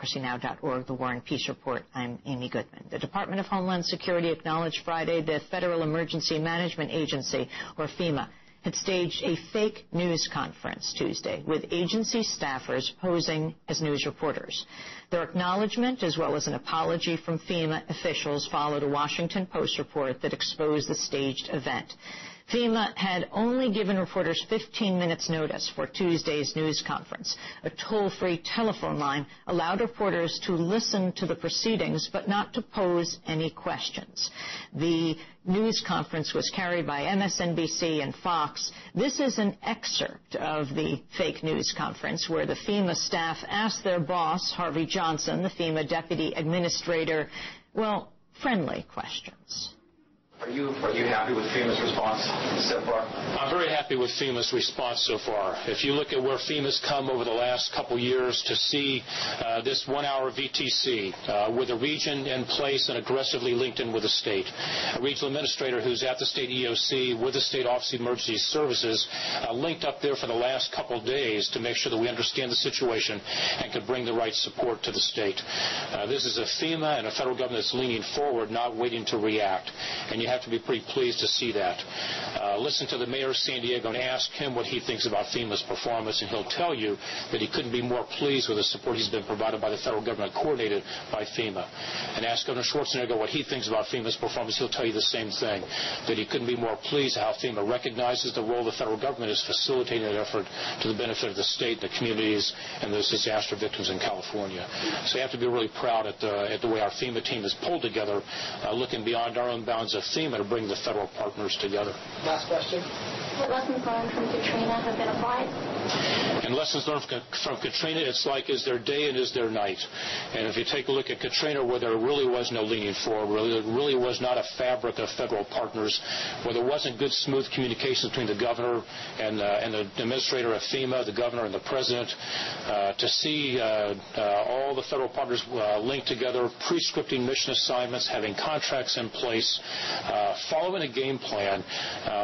democracynow.org, The War and Peace Report. I'm Amy Goodman. The Department of Homeland Security acknowledged Friday the Federal Emergency Management Agency, or FEMA, had staged a fake news conference Tuesday with agency staffers posing as news reporters. Their acknowledgement, as well as an apology from FEMA officials, followed a Washington Post report that exposed the staged event. FEMA had only given reporters 15 minutes notice for Tuesday's news conference. A toll-free telephone line allowed reporters to listen to the proceedings but not to pose any questions. The news conference was carried by MSNBC and Fox. This is an excerpt of the fake news conference where the FEMA staff asked their boss, Harvey Johnson, the FEMA deputy administrator, well, friendly questions. Are you happy with FEMA's response so far? I'm very happy with FEMA's response so far. If you look at where FEMA's come over the last couple years to see this 1 hour VTC with a region in place and aggressively linked in with the state, a regional administrator who's at the state EOC with the State Office of Emergency Services linked up there for the last couple days to make sure that we understand the situation and can bring the right support to the state. This is a FEMA and a federal government that's leaning forward, not waiting to react. And you have to be pretty pleased to see that. Listen to the mayor of San Diego and ask him what he thinks about FEMA's performance, and he'll tell you that he couldn't be more pleased with the support he's been provided by the federal government, coordinated by FEMA. And ask Governor Schwarzenegger what he thinks about FEMA's performance. He'll tell you the same thing, that he couldn't be more pleased how FEMA recognizes the role the federal government is facilitating that effort to the benefit of the state, the communities, and those disaster victims in California. So you have to be really proud at the way our FEMA team has pulled together, looking beyond our own bounds of FEMA to bring the federal partners together. Last question. What lessons learned from Katrina have been applied? And lessons learned from Katrina, it's like, is there day and is there night? And if you take a look at Katrina, where there really was no leaning forward, where there really was not a fabric of federal partners, where there wasn't good, smooth communication between the governor and the administrator of FEMA, the governor and the president, to see all the federal partners linked together, pre-scripting mission assignments, having contracts in place, following a game plan.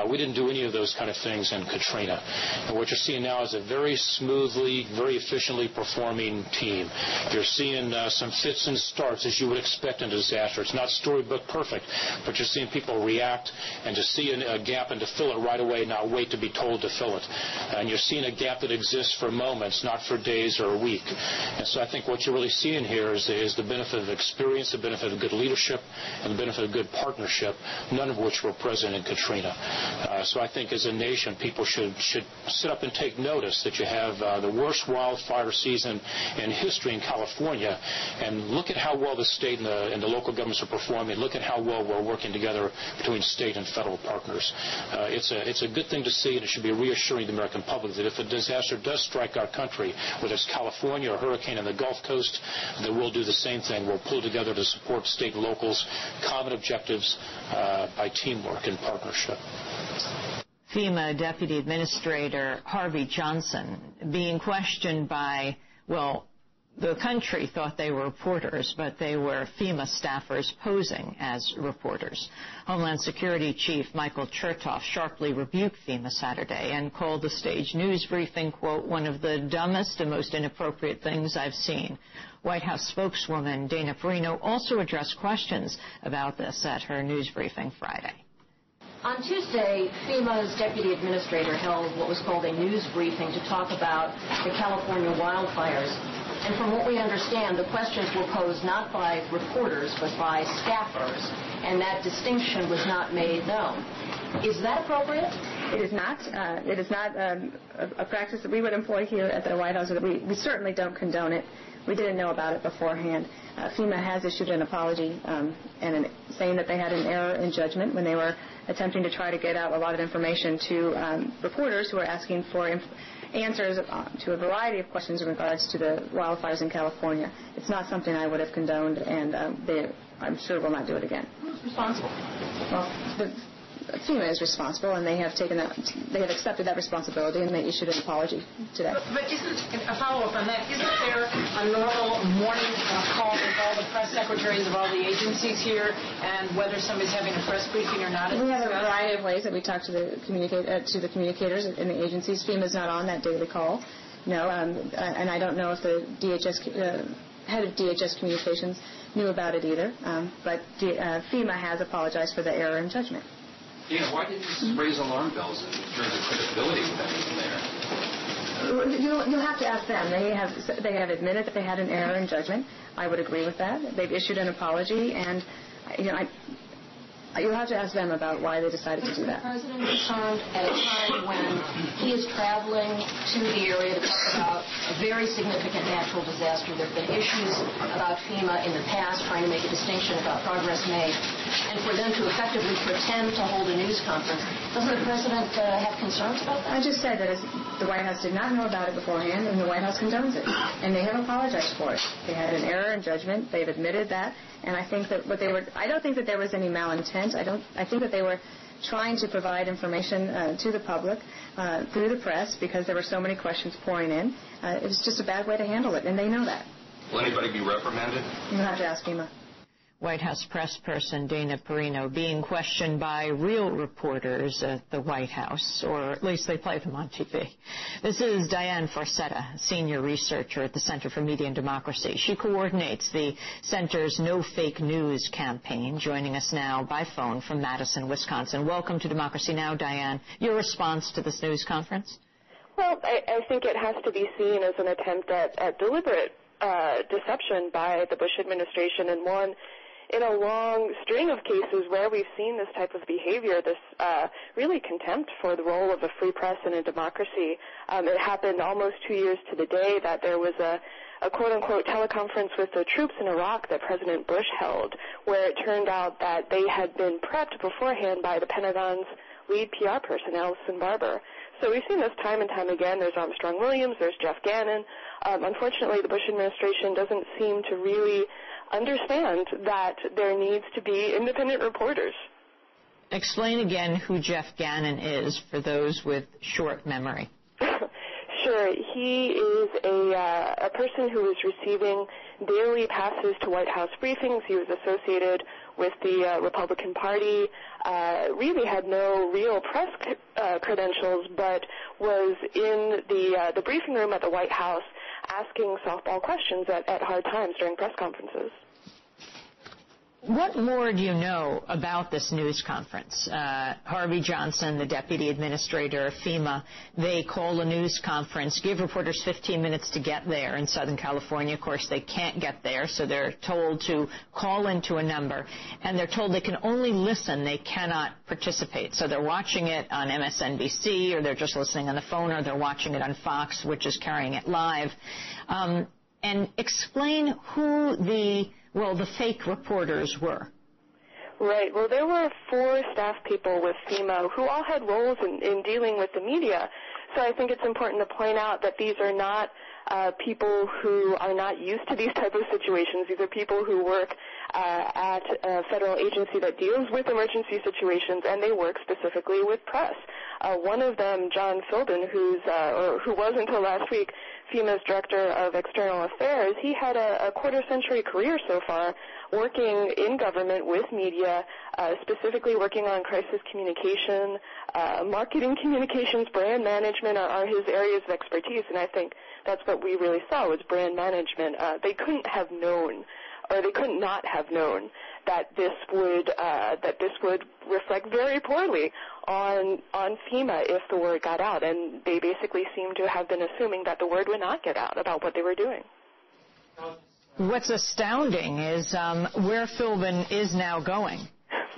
We didn't do any of those kind of things in Katrina. And what you're seeing now is a very smoothly, very efficiently performing team. You're seeing some fits and starts as you would expect in a disaster. It's not storybook perfect, but you're seeing people react and to see a gap and to fill it right away, not wait to be told to fill it. And you're seeing a gap that exists for moments, not for days or a week. And so I think what you're really seeing here is the benefit of experience, the benefit of good leadership, and the benefit of good partnership, none of which were present in Katrina. So I think as a nation, people should sit up and take notice that you have the worst wildfire season in history in California, and look at how well the state and the local governments are performing. Look at how well we're working together between state and federal partners. It's a good thing to see, and it should be reassuring to the American public that if a disaster does strike our country, whether it's California or a hurricane on the Gulf Coast, that we'll do the same thing. We'll pull together to support state and locals' common objectives by teamwork and partnership. FEMA Deputy Administrator Harvey Johnson being questioned by, well, the country thought they were reporters, but they were FEMA staffers posing as reporters. Homeland Security Chief Michael Chertoff sharply rebuked FEMA Saturday and called the staged news briefing, quote, one of the dumbest and most inappropriate things I've seen. White House spokeswoman Dana Perino also addressed questions about this at her news briefing Friday. On Tuesday, FEMA's deputy administrator held what was called a news briefing to talk about the California wildfires. And from what we understand, the questions were posed not by reporters, but by staffers, and that distinction was not made known. Is that appropriate? It is not. It is not a practice that we would employ here at the White House. We certainly don't condone it. We didn't know about it beforehand. FEMA has issued an apology saying that they had an error in judgment when they were attempting to try to get out a lot of information to reporters who are asking for answers to a variety of questions in regards to the wildfires in California. It's not something I would have condoned, and I'm sure will not do it again. Who's responsible? Well, FEMA is responsible, and they have accepted that responsibility, and they issued an apology today. But isn't a follow-up on that? Isn't there a normal morning call with all the press secretaries of all the agencies here, and whether somebody's having a press briefing or not? We have a variety of ways that we talk to the communicators in the agencies. FEMA is not on that daily call. No, and I don't know if the DHS head of DHS Communications knew about it either, but FEMA has apologized for the error in judgment. Yeah, why didn't this raise alarm bells in terms of credibility with anything there? You'll have to ask them. They have admitted that they had an error in judgment. I would agree with that. They've issued an apology, and you'll have to ask them about why they decided to do that. Is the President concerned at a time when he is traveling to the area to talk about a very significant natural disaster? There have been issues about FEMA in the past, trying to make a distinction about progress made, and for them to effectively pretend to hold a news conference. Doesn't the President have concerns about that? I just said that the White House did not know about it beforehand, and the White House condones it, and they have apologized for it. They had an error in judgment. They've admitted that. And I think that I don't think that there was any malintent. I think that they were trying to provide information to the public through the press because there were so many questions pouring in. It was just a bad way to handle it, and they know that. Will anybody be reprimanded? You'll have to ask FEMA. White House press person Dana Perino being questioned by real reporters at the White House, or at least they play them on TV. This is Diane Forcetta, senior researcher at the Center for Media and Democracy. She coordinates the center's No Fake News campaign, joining us now by phone from Madison, Wisconsin. Welcome to Democracy Now!, Diane. Your response to this news conference? Well, I think it has to be seen as an attempt at deliberate deception by the Bush administration, and one in a long string of cases where we've seen this type of behavior, this really contempt for the role of a free press and a democracy. It happened almost 2 years to the day that there was a quote-unquote teleconference with the troops in Iraq that President Bush held, where it turned out that they had been prepped beforehand by the Pentagon's lead PR person, Allison Barber. So we've seen this time and time again. There's Armstrong Williams, there's Jeff Gannon. Unfortunately, the Bush administration doesn't seem to really understand that there needs to be independent reporters. Explain again who Jeff Gannon is for those with short memory. Sure. He is a person who is receiving daily passes to White House briefings. He was associated with the Republican Party, really had no real press credentials, but was in the briefing room at the White House asking softball questions at hard times during press conferences. What more do you know about this news conference? Harvey Johnson, the deputy administrator of FEMA, they call a news conference, give reporters 15 minutes to get there. In Southern California, of course, they can't get there, so they're told to call into a number, and they're told they can only listen, they cannot participate. So they're watching it on MSNBC, or they're just listening on the phone, or they're watching it on Fox, which is carrying it live. And explain who the fake reporters were. Right. Well, there were 4 staff people with FEMA who all had roles in dealing with the media. So I think it's important to point out that these are not people who are not used to these type of situations. These are people who work at a federal agency that deals with emergency situations, and they work specifically with press. One of them, John Philbin, who was until last week FEMA's Director of External Affairs, he had a quarter-century career so far working in government with media, specifically working on crisis communication, marketing communications, brand management are his areas of expertise, and I think that's what we really saw was brand management. They couldn't have known, or they could not have known, that this would reflect very poorly on FEMA if the word got out, and they basically seem to have been assuming that the word would not get out about what they were doing. What's astounding is where Philbin is now going.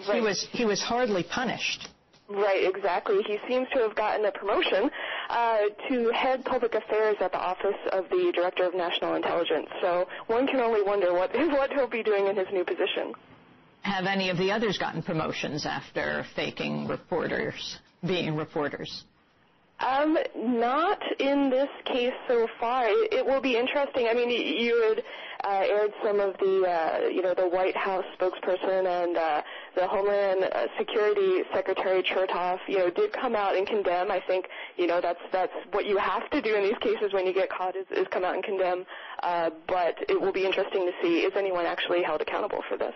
Right. He was hardly punished. Right, exactly. He seems to have gotten a promotion to head public affairs at the Office of the Director of National Intelligence. So one can only wonder what he'll be doing in his new position. Have any of the others gotten promotions after faking reporters, being reporters? Not in this case so far. It will be interesting. I mean, you had aired some of the White House spokesperson and the Homeland Security Secretary Chertoff, did come out and condemn. I think, that's what you have to do in these cases when you get caught is come out and condemn. But it will be interesting to see, is anyone actually held accountable for this?